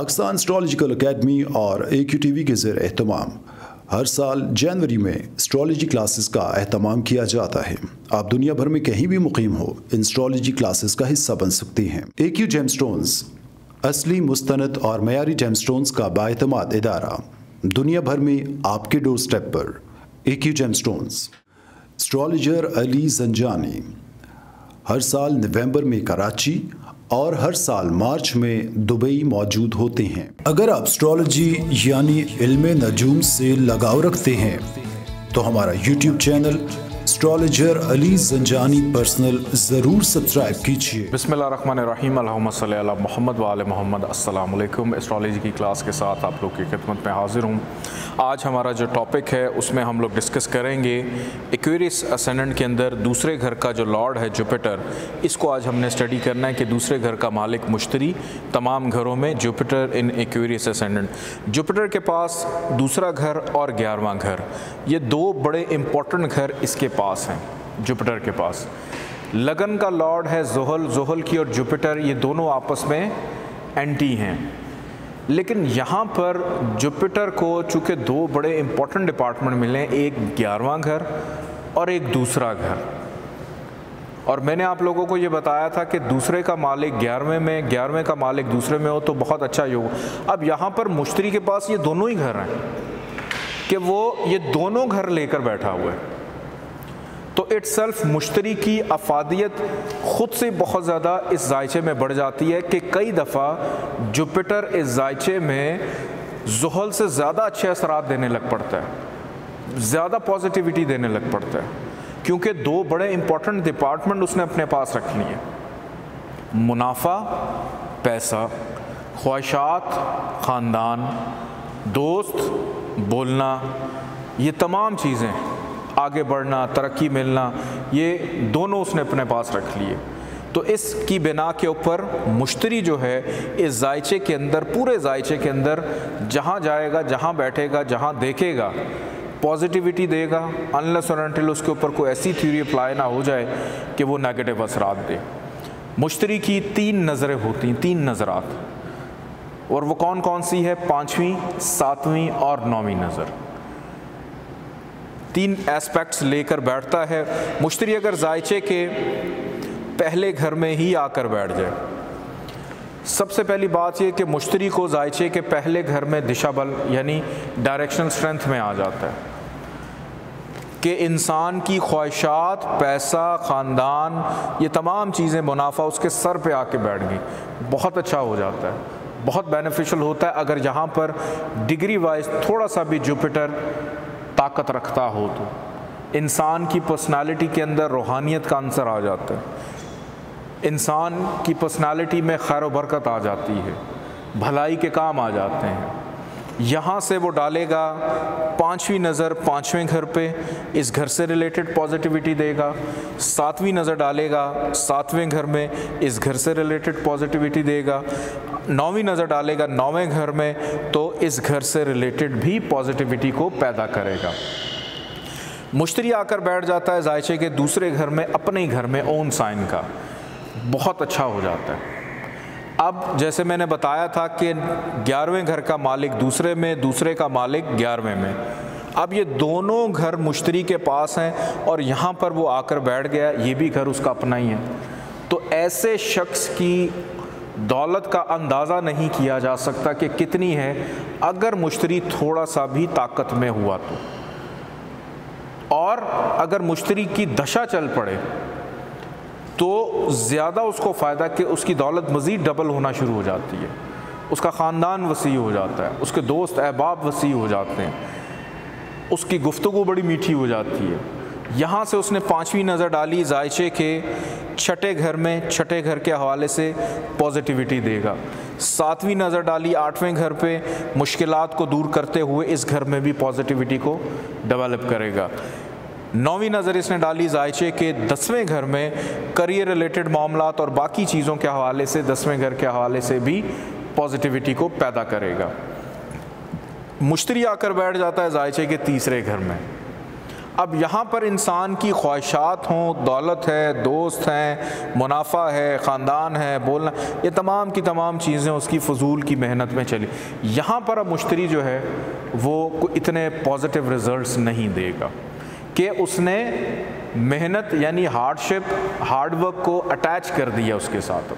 Pakistan astrological academy और AQ TV के ज़ेर एहतमाम हर साल जनवरी में एस्ट्रोलॉजी क्लासेस का एहतमाम किया जाता है। आप दुनिया भर में कहीं भी मुकीम हो, इन एस्ट्रोलॉजी क्लासेस का हिस्सा बन सकते हैं। AQ जेमस्टोन्स असली, मुस्तनद और मयारी जेमस्टोन्स का बाएतमाद इदारा, दुनिया भर में आपके डोर स्टेप पर। AQ gemstones. Astrologer Ali Zanjani हर साल नवंबर में कराची और हर साल मार्च में दुबई मौजूद होते हैं। अगर आप एस्ट्रोलॉजी यानी इल्मे नजूम से लगाव रखते हैं तो हमारा YouTube channel astrologer Ali Zanjani personal ज़रूर सब्सक्राइब कीजिए। बिस्मिल्लाहिर्रहमानिर्रहीम, अल्लाहुम्मा सल्ली अला मोहम्मद व आले मोहम्मद। अस्सलाम वालेकुम। एस्ट्रोलॉजी की क्लास के साथ आप लोग की खिदमत में हाजिर हूँ। आज हमारा जो टॉपिक है उसमें हम लोग डिस्कस करेंगे एक्वेरियस असेंडेंट के अंदर दूसरे घर का जो लॉर्ड है जुपिटर, इसको आज हमने स्टडी करना है कि दूसरे घर का मालिक मुश्तरी तमाम घरों में Jupiter in Aquarius ascendant. Jupiter के पास दूसरा घर और 11वां घर, ये दो बड़े इम्पोर्टेंट घर इसके पास हैं। जुपिटर के पास लगन का लॉर्ड है जोहल, जोहल की और जुपिटर ये दोनों आपस में एंटी हैं, लेकिन यहाँ पर जुपिटर को चूँकि दो बड़े इम्पोर्टेंट डिपार्टमेंट मिले हैं, एक 11वां घर और एक दूसरा घर। और मैंने आप लोगों को ये बताया था कि दूसरे का मालिक 11वें में, 11वें का मालिक दूसरे में हो तो बहुत अच्छा योग। अब यहाँ पर मुश्तरी के पास ये दोनों ही घर हैं कि वो ये दोनों घर लेकर बैठा हुआ है, तो इट्सेल्फ मुश्तरी की अफादियत ख़ुद से बहुत ज़्यादा इस जायचे में बढ़ जाती है कि कई दफ़ा जुपिटर इस जायचे में ज़ुहल से ज़्यादा अच्छे असरात देने लग पड़ता है, ज़्यादा पॉजिटिविटी देने लग पड़ता है, क्योंकि दो बड़े इम्पोर्टेंट डिपार्टमेंट उसने अपने पास रख लिए। मुनाफा, पैसा, ख्वाहिशात, ख़ानदान, दोस्त, बोलना, ये तमाम चीज़ें, आगे बढ़ना, तरक्की मिलना, ये दोनों उसने अपने पास रख लिए। तो इसकी बिना के ऊपर मुश्तरी जो है इस जायचे के अंदर, पूरे जायचे के अंदर जहाँ जाएगा, जहाँ बैठेगा, जहाँ देखेगा, पॉजिटिविटी देगा, अनलेस और अनटिल उसके ऊपर कोई ऐसी थ्योरी अप्लाई ना हो जाए कि वो नेगेटिव असरात दे। मुश्तरी की 3 नज़रें होती हैं, 3 नज़रात, और वो कौन कौन सी है? 5वीं, 7वीं और 9वीं नज़र। 3 एस्पेक्ट्स लेकर बैठता है मुश्तरी। अगर जायचे के पहले घर में ही आकर बैठ जाए, सबसे पहली बात यह कि मुश्तरी को जायचे के पहले घर में दिशा बल यानी डायरेक्शन स्ट्रेंथ में आ जाता है कि इंसान की ख्वाहिशात, पैसा, ख़ानदान, ये तमाम चीज़ें, मुनाफा उसके सर पे आके बैठ गई, बहुत अच्छा हो जाता है, बहुत बेनिफिशियल होता है। अगर यहाँ पर डिग्री वाइज थोड़ा सा भी जुपिटर ताकत रखता हो तो इंसान की पर्सनालिटी के अंदर रूहानियत का अंसर आ जाता है, इंसान की पर्सनालिटी में खैर व बरकत आ जाती है, भलाई के काम आ जाते हैं। यहाँ से वो डालेगा 5वीं नज़र 5वें घर पे, इस घर से रिलेटेड पॉजिटिविटी देगा। 7वीं नज़र डालेगा 7वें घर में, इस घर से रिलेटेड पॉजिटिविटी देगा। 9वीं नज़र डालेगा 9वें घर में, तो इस घर से रिलेटेड भी पॉजिटिविटी को पैदा करेगा। मुश्तरी आकर बैठ जाता है जायचे के दूसरे घर में, अपने ही घर में, ओन साइन का, बहुत अच्छा हो जाता है। अब जैसे मैंने बताया था कि 11वें घर का मालिक दूसरे में, दूसरे का मालिक 11वें में। अब ये दोनों घर मुश्तरी के पास हैं और यहाँ पर वो आकर बैठ गया, ये भी घर उसका अपना ही है। तो ऐसे शख्स की दौलत का अंदाज़ा नहीं किया जा सकता कि कितनी है, अगर मुश्तरी थोड़ा सा भी ताकत में हुआ तो। और अगर मुश्तरी की दशा चल पड़े तो ज़्यादा उसको फ़ायदा कि उसकी दौलत मज़ीद डबल होना शुरू हो जाती है, उसका ख़ानदान वसी हो जाता है, उसके दोस्त अहबाब वसी हो जाते हैं, उसकी गुफ्तगू बड़ी मीठी हो जाती है। यहाँ से उसने 5वीं नज़र डाली जायचे के 6ठे घर में, 6ठे घर के हवाले से पॉजिटिविटी देगा। 7वीं नज़र डाली 8वें घर पे, मुश्किलात को दूर करते हुए इस घर में भी पॉजिटिविटी को डेवलप करेगा। 9वीं नज़र इसने डाली जायचे के 10वें घर में, करियर रिलेटेड मामलात और बाकी चीज़ों के हवाले से 10वें घर के हवाले से भी पॉजिटिविटी को पैदा करेगा। मुश्तरी आकर बैठ जाता है जायचे के 3रे घर में। अब यहाँ पर इंसान की ख्वाहिशात हों, दौलत है, दोस्त हैं, मुनाफा है, ख़ानदान है, बोलना, ये तमाम की तमाम चीज़ें उसकी फ़जूल की मेहनत में चली। यहाँ पर अब मुश्तरी जो है वो इतने पॉजिटिव रिज़ल्ट्स नहीं देगा कि उसने मेहनत यानी हार्डशिप, हार्डवर्क को अटैच कर दिया उसके साथ,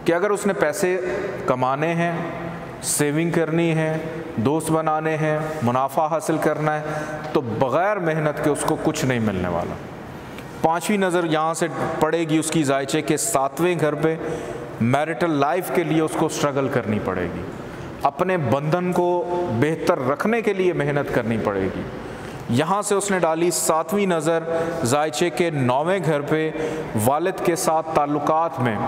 कि अगर उसने पैसे कमाने हैं, सेविंग करनी है, दोस्त बनाने हैं, मुनाफा हासिल करना है, तो बग़ैर मेहनत के उसको कुछ नहीं मिलने वाला। पांचवी नज़र यहाँ से पड़ेगी उसकी जायचे के 7वें घर पे मैरिटल लाइफ के लिए उसको स्ट्रगल करनी पड़ेगी, अपने बंधन को बेहतर रखने के लिए मेहनत करनी पड़ेगी। यहाँ से उसने डाली 7वीं नज़र जायचे के 9वें घर पे वालिद के साथ ताल्लुकात में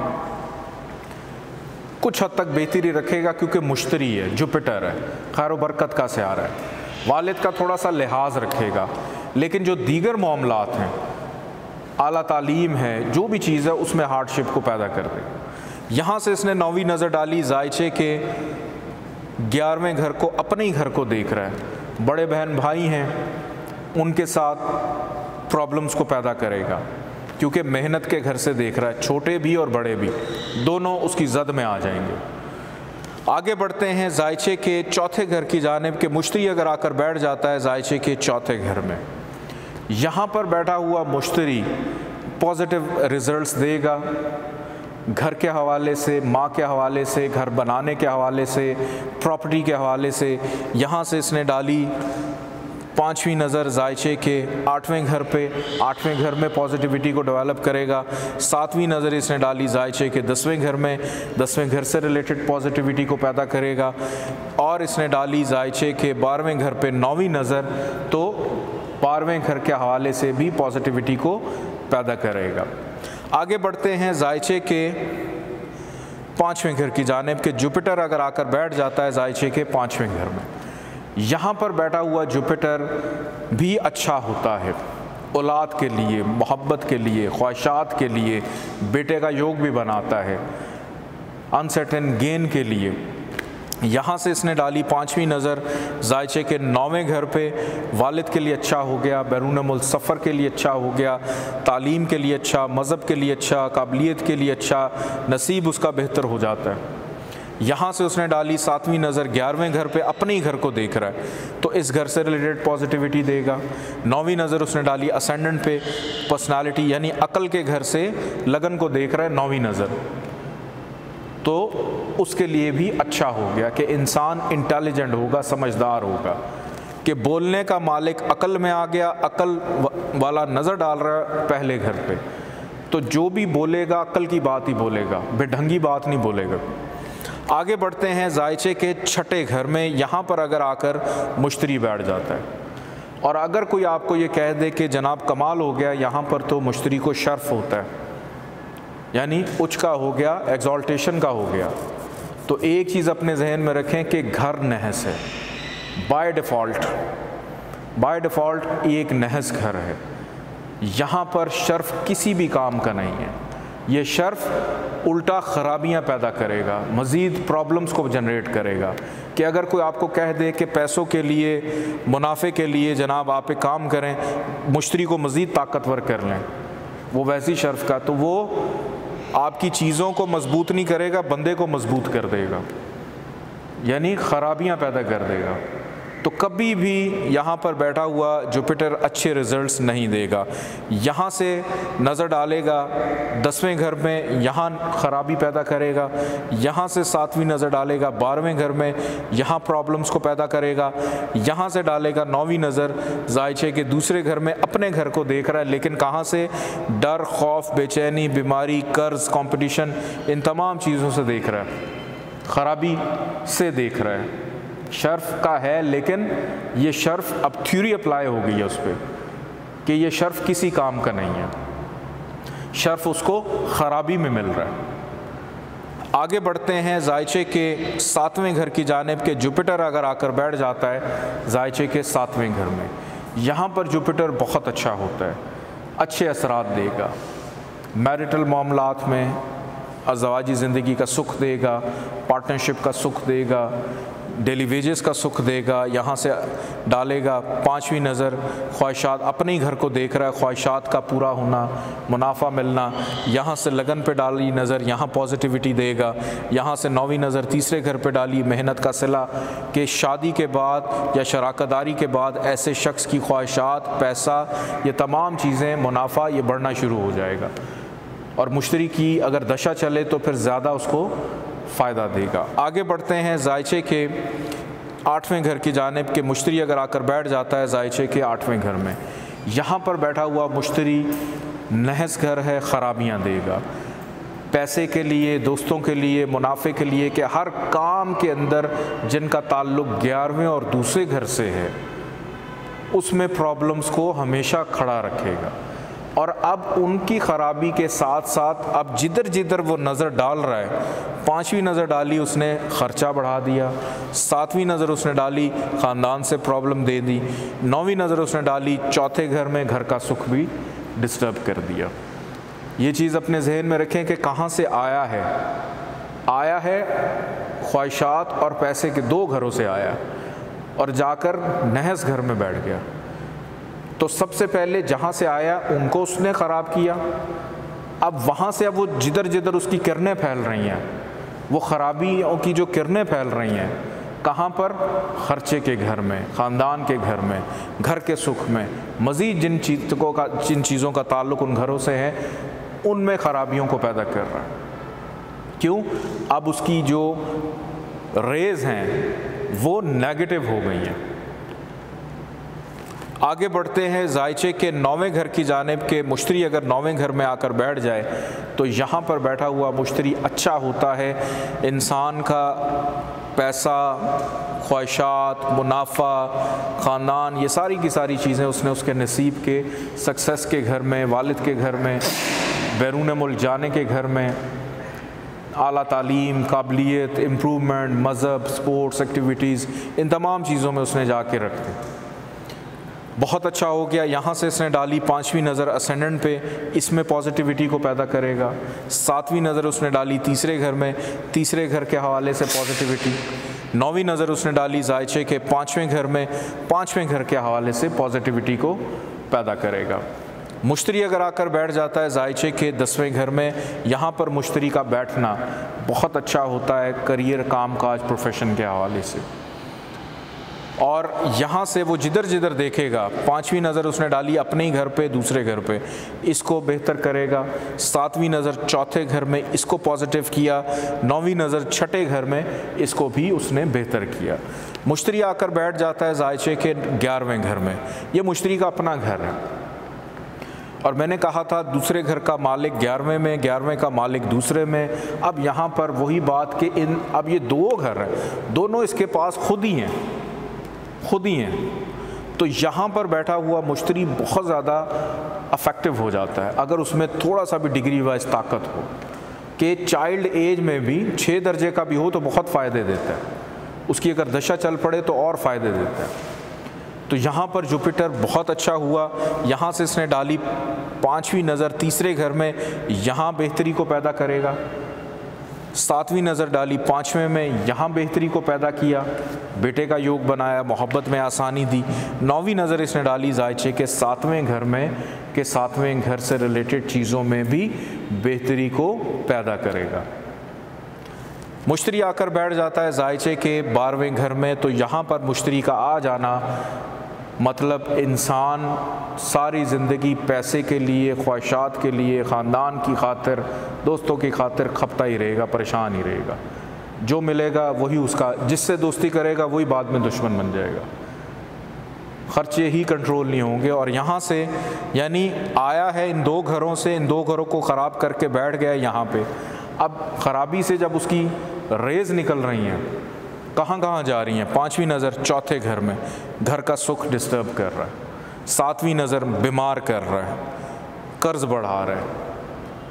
कुछ हद तक बेहतरी रखेगा, क्योंकि मुश्तरी है, जुपिटर है, खैर व बरकत का सयारा है, वालिद का थोड़ा सा लिहाज रखेगा। लेकिन जो दीगर मामलात हैं, आला तालीम है, जो भी चीज़ है उसमें हार्डशिप को पैदा कर देगा। यहाँ से इसने 9वीं नज़र डाली जायचे के 11वें घर को, अपने ही घर को देख रहा है, बड़े बहन भाई हैं उनके साथ प्रॉब्लम्स को पैदा करेगा, क्योंकि मेहनत के घर से देख रहा है, छोटे भी और बड़े भी दोनों उसकी जद में आ जाएंगे। आगे बढ़ते हैं जायचे के 4थे घर की जानिब के मुश्तरी अगर आकर बैठ जाता है जायचे के 4थे घर में, यहाँ पर बैठा हुआ मुश्तरी पॉजिटिव रिजल्ट्स देगा, घर के हवाले से, माँ के हवाले से, घर बनाने के हवाले से, प्रॉपर्टी के हवाले से। यहाँ से इसने डाली 5वीं नज़र जायचे के 8वें घर पे, 8वें घर में पॉजिटिविटी को डेवलप करेगा। 7वीं नज़र इसने डाली जायचे के 10वें घर में, 10वें घर से रिलेटेड पॉजिटिविटी को पैदा करेगा। और इसने डाली जायचे के 12वें घर पे 9वीं नज़र, तो 12वें घर के हवाले से भी पॉजिटिविटी को पैदा करेगा। आगे बढ़ते हैं जायचे के 5वें घर की जानिब के जुपिटर अगर आकर बैठ जाता है जायचे के 5वें घर में, यहाँ पर बैठा हुआ जुपिटर भी अच्छा होता है औलाद के लिए, मोहब्बत के लिए, ख्वाहिशात के लिए, बेटे का योग भी बनाता है, अनसर्टेन गेन के लिए। यहाँ से इसने डाली 5वीं नज़र जायचे के 9वें घर पे, वालिद के लिए अच्छा हो गया, बैरून मुल्क सफ़र के लिए अच्छा हो गया, तालीम के लिए अच्छा, मज़हब के लिए अच्छा, काबिलियत के लिए अच्छा, नसीब उसका बेहतर हो जाता है। यहाँ से उसने डाली 7वीं नज़र 11वें घर पे, अपने ही घर को देख रहा है, तो इस घर से रिलेटेड पॉजिटिविटी देगा। 9वीं नज़र उसने डाली असेंडेंट पे, पर्सनालिटी यानी अकल के घर से लगन को देख रहा है 9वीं नज़र, तो उसके लिए भी अच्छा हो गया कि इंसान इंटेलिजेंट होगा, समझदार होगा, कि बोलने का मालिक अकल में आ गया, अकल वाला नज़र डाल रहा है पहले घर पे, तो जो भी बोलेगा अकल की बात ही बोलेगा, बेढंगी बात नहीं बोलेगा। आगे बढ़ते हैं जायचे के 6ठे घर में, यहाँ पर अगर आकर मुश्तरी बैठ जाता है, और अगर कोई आपको ये कह दे कि जनाब कमाल हो गया, यहाँ पर तो मुश्तरी को शर्फ होता है, यानी उच्च का हो गया, एग्जॉल्टेशन का हो गया, तो एक चीज़ अपने जहन में रखें कि घर नहस है, बाय डिफ़ॉल्ट ये एक नहस घर है। यहाँ पर शर्फ किसी भी काम का नहीं है, ये शर्फ उल्टा ख़राबियाँ पैदा करेगा, मज़ीद प्रॉब्लम्स को जनरेट करेगा। कि अगर कोई आपको कह दे कि पैसों के लिए, मुनाफे के लिए जनाब आप एक काम करें, मुश्तरी को मज़ीद ताकतवर कर लें, वो वैसी शर्फ का, तो वो आपकी चीज़ों को मजबूत नहीं करेगा, बंदे को मजबूत कर देगा, यानी ख़राबियाँ पैदा कर देगा। तो कभी भी यहाँ पर बैठा हुआ जुपिटर अच्छे रिजल्ट्स नहीं देगा। यहाँ से नज़र डालेगा 10वें घर में, यहाँ ख़राबी पैदा करेगा। यहाँ से 7वीं नज़र डालेगा 12वें घर में, यहाँ प्रॉब्लम्स को पैदा करेगा। यहाँ से डालेगा 9वीं नज़र जायचे के दूसरे घर में, अपने घर को देख रहा है, लेकिन कहाँ से? डर, खौफ, बेचैनी, बीमारी, कर्ज, कंपटीशन, इन तमाम चीज़ों से देख रहा है, ख़राबी से देख रहा है। शर्फ का है, लेकिन ये शर्फ अब थ्योरी अप्लाई हो गई है उस पर कि ये शर्फ किसी काम का नहीं है, शर्फ उसको ख़राबी में मिल रहा है। आगे बढ़ते हैं जायचे के 7वें घर की जानिब के जुपिटर अगर आकर बैठ जाता है जायचे के 7वें घर में, यहाँ पर जुपिटर बहुत अच्छा होता है, अच्छे असरात देगा, मैरिटल मामलात में अज़वाजी ज़िंदगी का सुख देगा, पार्टनरशिप का सुख देगा, डेली वेजेस का सुख देगा, यहाँ से डालेगा। पाँचवीं नज़र ख्वाहिशात, अपने ही घर को देख रहा है, ख्वाहिशात का पूरा होना, मुनाफा मिलना, यहाँ से लगन पे डाली नज़र, यहाँ पॉजिटिविटी देगा। यहाँ से नौवीं नज़र तीसरे घर पे डाली, मेहनत का सिला, कि शादी के बाद या शराकतदारी के बाद ऐसे शख्स की ख्वाहिशात, पैसा, ये तमाम चीज़ें, मुनाफा, ये बढ़ना शुरू हो जाएगा। और मुश्तरी की अगर दशा चले तो फिर ज़्यादा उसको फ़ायदा देगा। आगे बढ़ते हैं ज़ायचे के 8वें घर की जानिब, के मुश्तरी अगर आकर बैठ जाता है ज़ायचे के 8वें घर में, यहाँ पर बैठा हुआ मुश्तरी नहस घर है, ख़राबियाँ देगा। पैसे के लिए, दोस्तों के लिए, मुनाफे के लिए, कि हर काम के अंदर जिनका ताल्लुक़ 11वें और दूसरे घर से है उसमें प्रॉब्लम्स को हमेशा खड़ा रखेगा। और अब उनकी ख़राबी के साथ साथ अब जिधर जिधर वो नज़र डाल रहा है, 5वीं नज़र डाली उसने ख़र्चा बढ़ा दिया, 7वीं नज़र उसने डाली ख़ानदान से प्रॉब्लम दे दी, 9वीं नज़र उसने डाली चौथे घर में घर का सुख भी डिस्टर्ब कर दिया। ये चीज़ अपने जहन में रखें कि कहाँ से आया है ख्वाहिशात और पैसे के 2 घरों से आया और जाकर नहस घर में बैठ गया। तो सबसे पहले जहाँ से आया उनको उसने ख़राब किया, अब वहाँ से अब वो जिधर जिधर उसकी किरणें फैल रही हैं, वो ख़राबियों की जो किरणें फैल रही हैं, कहाँ पर? ख़र्चे के घर में, ख़ानदान के घर में, घर के सुख में, मज़ीद जिन चीज़ों का ताल्लुक़ उन घरों से है उनमें ख़राबियों को पैदा कर रहा है। क्यों? अब उसकी जो रेज़ हैं वो नेगेटिव हो गई हैं। आगे बढ़ते हैं ज़ायचे के 9वें घर की जानिब, के मुश्तरी अगर 9वें घर में आकर बैठ जाए तो यहाँ पर बैठा हुआ मुश्तरी अच्छा होता है। इंसान का पैसा, ख्वाहिशात, मुनाफा, ख़ानदान, ये सारी की सारी चीज़ें उसने उसके नसीब के, सक्सेस के घर में, वालिद के घर में, बैरून मुल्क जाने के घर में, आला तालीम, काबिलियत, इम्प्रूवमेंट, मज़हब, स्पोर्ट्स एक्टिविटीज़, इन तमाम चीज़ों में उसने जाके रख दी। बहुत अच्छा हो गया। यहाँ से इसने डाली 5वीं नज़र असेंडेंट पे, इसमें पॉजिटिविटी को पैदा करेगा। 7वीं नज़र उसने डाली तीसरे घर में, तीसरे घर के हवाले से पॉजिटिविटी। 9वीं नज़र उसने डाली ज़ायचे के 5वें घर में, 5वें घर के हवाले से पॉजिटिविटी को पैदा करेगा। मुश्तरी अगर आकर बैठ जाता है ज़ायचे के 10वें घर में, यहाँ पर मुश्तरी का बैठना बहुत अच्छा होता है करियर, काम काज, प्रोफेशन के हवाले से। और यहाँ से वो जिधर जिधर देखेगा, 5वीं नज़र उसने डाली अपने ही घर पे, दूसरे घर पे, इसको बेहतर करेगा। 7वीं नज़र चौथे घर में, इसको पॉजिटिव किया। 9वीं नज़र छठे घर में, इसको भी उसने बेहतर किया। मुश्तरी आकर बैठ जाता है ज़ायचे के 11वें घर में, ये मुश्तरी का अपना घर है। और मैंने कहा था दूसरे घर का मालिक 11वें में, 11वें का मालिक दूसरे में। अब यहाँ पर वही बात कि अब ये 2 घर हैं, दोनों इसके पास खुद ही हैं। तो यहाँ पर बैठा हुआ मुश्तरी बहुत ज़्यादा अफेक्टिव हो जाता है अगर उसमें थोड़ा सा भी डिग्री वाइज ताकत हो, कि चाइल्ड एज में भी 6 दर्जे का भी हो तो बहुत फ़ायदे देता है, उसकी अगर दशा चल पड़े तो और फ़ायदे देता है। तो यहाँ पर जुपिटर बहुत अच्छा हुआ। यहाँ से इसने डाली 5वीं नज़र तीसरे घर में, यहाँ बेहतरी को पैदा करेगा। 7वीं नज़र डाली 5वें में, यहाँ बेहतरी को पैदा किया, बेटे का योग बनाया, मोहब्बत में आसानी दी। 9वीं नज़र इसने डाली ज़ायचे के 7वें घर में, कि 7वें घर से रिलेटेड चीज़ों में भी बेहतरी को पैदा करेगा। मुश्तरी आकर बैठ जाता है ज़ायचे के 12वें घर में, तो यहाँ पर मुश्तरी का आ जाना मतलब इंसान सारी ज़िंदगी पैसे के लिए, ख्वाहिशात के लिए, ख़ानदान की खातिर, दोस्तों की खातिर खपता ही रहेगा, परेशान ही रहेगा। जो मिलेगा वही उसका, जिससे दोस्ती करेगा वही बाद में दुश्मन बन जाएगा, ख़र्चे ही कंट्रोल नहीं होंगे। और यहाँ से यानी आया है इन 2 घरों से, इन 2 घरों को ख़राब करके बैठ गया यहाँ पे। अब ख़राबी से जब उसकी रेज़ निकल रही हैं, कहाँ कहाँ जा रही हैं? 5वीं नज़र चौथे घर में, घर का सुख डिस्टर्ब कर रहा है। 7वीं नज़र बीमार कर रहा है, कर्ज़ बढ़ा रहा है,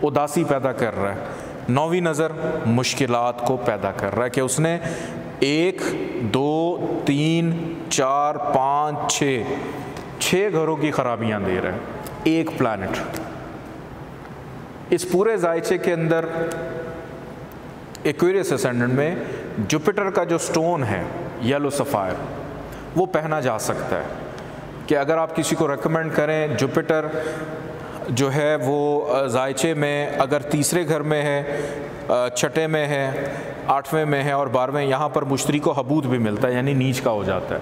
उदासी पैदा कर रहा है। 9वीं नज़र मुश्किलात को पैदा कर रहा है, कि उसने 1, 2, 3, 4, 5, 6 घरों की खराबियाँ दे रहा है एक प्लैनेट। इस पूरे ज़ायचे के अंदर एक्वेरियस असेंडेंट में जुपिटर का जो स्टोन है, येलो सफ़ायर, वो पहना जा सकता है। कि अगर आप किसी को रेकमेंड करें, जुपिटर जो है वो जायचे में अगर तीसरे घर में है, छठे में है, आठवें में है और 12वें, यहाँ पर मुश्तरी को हबूद भी मिलता है, यानी नीच का हो जाता है,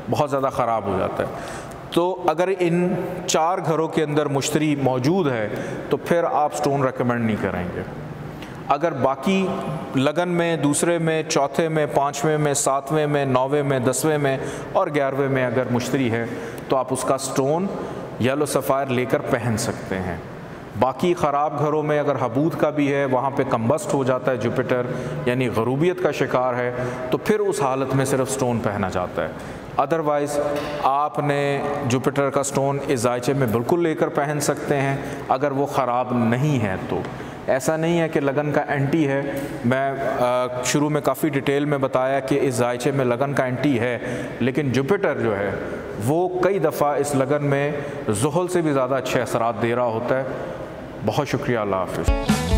बहुत ज़्यादा ख़राब हो जाता है। तो अगर इन 4 घरों के अंदर मुश्तरी मौजूद है तो फिर आप स्टोन रेकमेंड नहीं करेंगे। अगर बाकी लगन में, दूसरे में, चौथे में, 5वें में, 7वें में, 9वें में, 10वें में और 11वें में अगर मुश्तरी है तो आप उसका स्टोन येलो सफ़ायर लेकर पहन सकते हैं। बाकी ख़राब घरों में अगर हबूद का भी है, वहाँ पे कम्बस्ट हो जाता है जुपिटर, यानी गरूबियत का शिकार है, तो फिर उस हालत में सिर्फ स्टोन पहना जाता है। अदरवाइज़ आपने जुपिटर का स्टोन इस जायचे में बिल्कुल लेकर पहन सकते हैं अगर वो ख़राब नहीं है तो। ऐसा नहीं है कि लगन का एंटी है। मैं शुरू में काफ़ी डिटेल में बताया कि इस जायचे में लगन का एंटी है, लेकिन जुपिटर जो है वो कई दफ़ा इस लगन में ज़ुहल से भी ज़्यादा अच्छे असरात दे रहा होता है। बहुत शुक्रिया, अल्लाह हाफ़िज़।